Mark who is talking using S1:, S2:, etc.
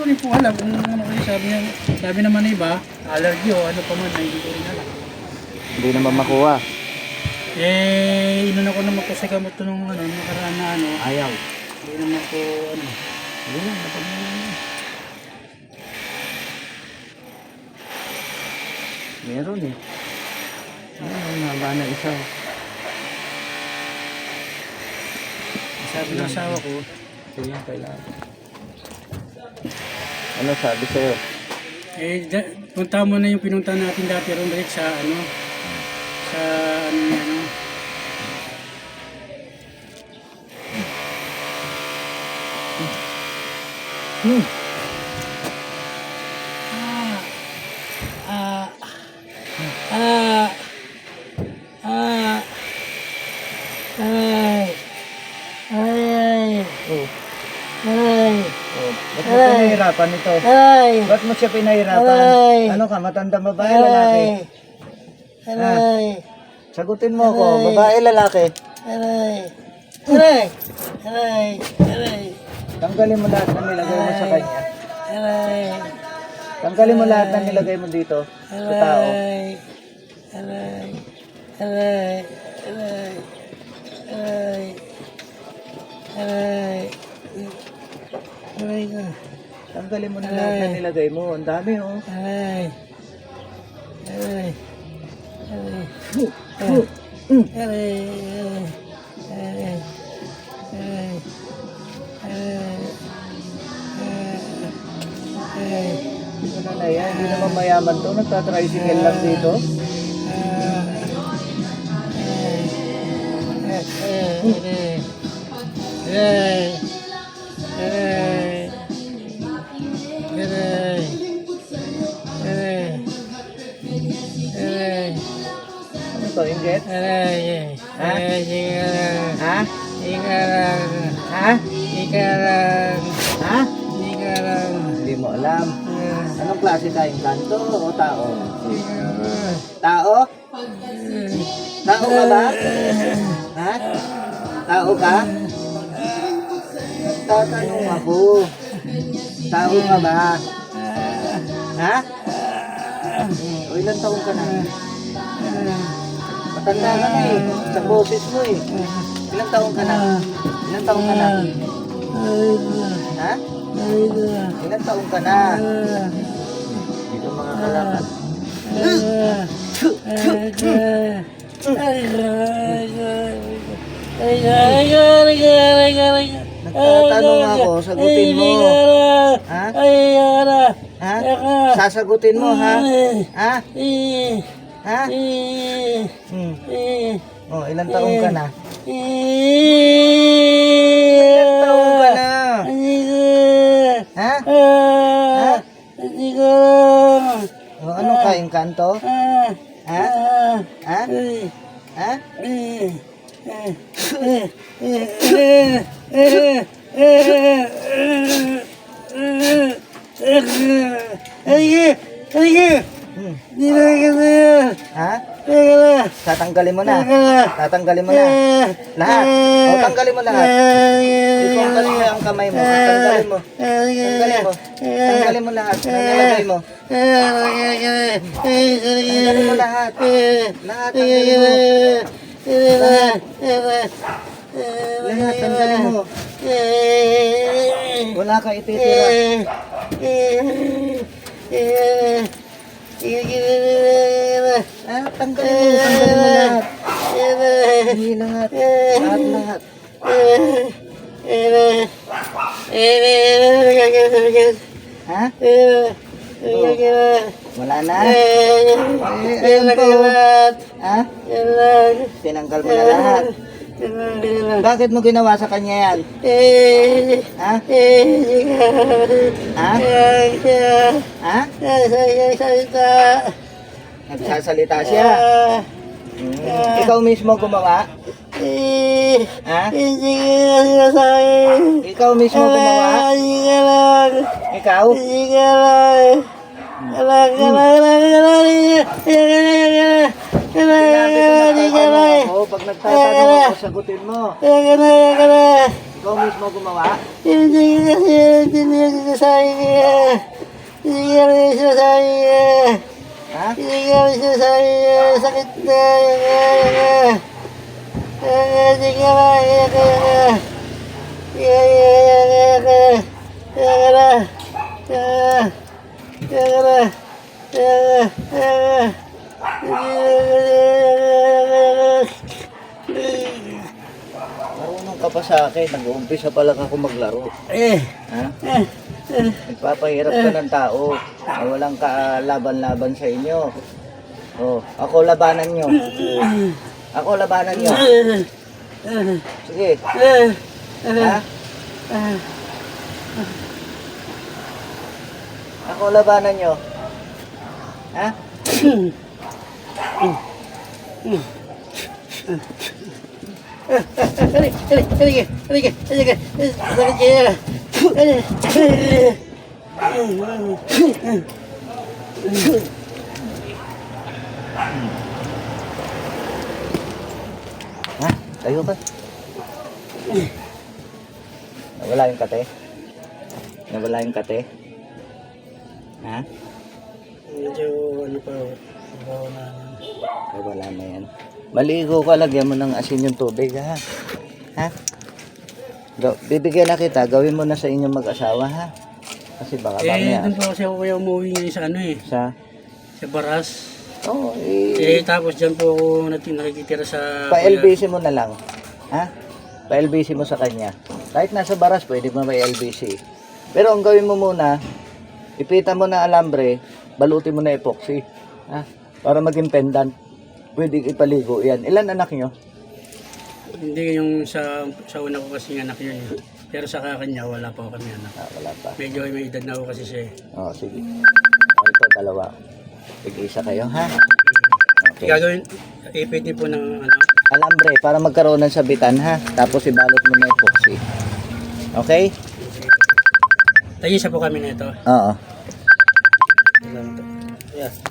S1: ko rin po alam kung ano kasi sabi naman ng iba, allergy o ano pa man, hindi ko rin alam.
S2: Hindi naman makuha.
S1: Inunan ko naman po sa gamot to nung nakaraan na
S2: Ayaw.
S1: hindi naman po
S2: Hindi lang, dapat mo lang. Meron eh. Ang haba na isa.
S1: sabi ng asawa ko,
S2: Ito yung kailangan. Ano sabi sa'yo?
S1: punta mo na yung pinunta natin dati ron Rick sa sa
S2: Ba't mo pinahirapan ito? Ba't mo siya pinahirapan? Ano ka, matanda babae, lalaki? Sagutin mo ako, babae, lalaki? Tanggalin mo lahat ng nilagay mo sa kanya. Tanggalin mo lahat ng nilagay mo dito sa tao. Tanggalin mo na lahat ng nilagay mo. Ang dami oh. Ano na yan? Hindi naman mayaman to. Nagtatricycle lang dito. Ano to? Inget? Ha? Ha? Ha? Ha? Hindi mo alam. Anong klase tayong kanto o tao? Tao? Tao ka ba? Ha? Tao ka? Tatanong ako. Tao ka ba? Ha? O ilang taong ka na? Matanda ka na eh. Sa boses mo eh. Ilang taong ka na? Ilang taong ka na? Ha? Ilang taong ka na? Dito mga kalaban. Nagtatanong ako, sagutin mo. Ha? Ha? Sasagutin mo ha? Ha? Ha? Oh, ilang taong ka na? Ilang taong ka na? Ha? Ha? Oh, anong kain kanto? Ha? Ha? Ha? Ha? Tatanggalin mo na. Tatanggalin mo na. Lahat. O, tanggalin mo lahat. Itanggalin mo ang kamay mo. Tanggalin mo. Tanggalin mo. Tanggalin mo lahat. Nilagay mo. Tanggalin mo lahat. Lahat. Tanggalin mo. Lahat. Tanggalin mo. Wala ka ititira. Tanggalin mo. Tanggalin mo lahat. Hindi lahat. Lahat. Ha? Wala na? Ayun po. Ha? Tinanggal mo na lahat. Bakit mo ginawa sa kanya yan? Ha? Ha? Ha? Nagsasalita siya. Ikaw mismo gumawa? Ha? Ikaw mismo gumawa? Ikaw? Sinabi ko nagtatanong ako, pag nagtatanong ako, sagutin mo. Ikaw mismo gumawa?
S3: Hindi kasi sinasabi niya. Hindi kami sinasabi niya.
S2: Ha?
S3: Hindi kami sinasabi niya. Sakit na. Hindi
S2: Marunong ka pa sa akin. Nag-uumpisa pa lang ako maglaro. Ha? Nagpapahirap ka ng tao na walang kalaban-laban sa inyo. Oh, ako labanan nyo. Ako labanan nyo. Sige. Ha? Ako labanan nyo. Ha? Ha? Tayo ka. Nawala yung kate? Nawala yung kate? Ha?
S1: Medyo ano pa, bawa na.
S2: Ay, wala na yan. Maligo ka, lagyan mo ng asin yung tubig, ha? Ha? Bibigyan na kita, gawin mo na sa inyong mag-asawa, ha? Kasi baka mamaya.
S1: Doon po kasi ako kaya umuwi ngayon sa ano sa Baras.
S2: Oo,
S1: Tapos dyan po ako nakikitira sa...
S2: pa-LBC mo na lang. Ha? Pa-LBC mo sa kanya. Kahit nasa Baras, pwede mo pa-LBC. Pero ang gawin mo muna, ipita mo na alambre, balutin mo na epoxy. Ha? Para maging pendant. Pwede ipaligo yan. Ilan anak nyo?
S1: Hindi yung sa una ko kasi anak yun. Pero sa kanya wala pa kami anak.
S2: Wala pa.
S1: Medyo may edad na ako kasi siya.
S2: Oo, sige. Ito, dalawa. Tig-isa kayo, ha? Okay.
S1: Gagawin, ipit din po ng ano.
S2: Alambre, para magkaroon ng sabitan, ha? Tapos ibalot mo na epoxy. Okay?
S1: Tayisa po kami na ito.
S2: Oo.
S1: Yeah.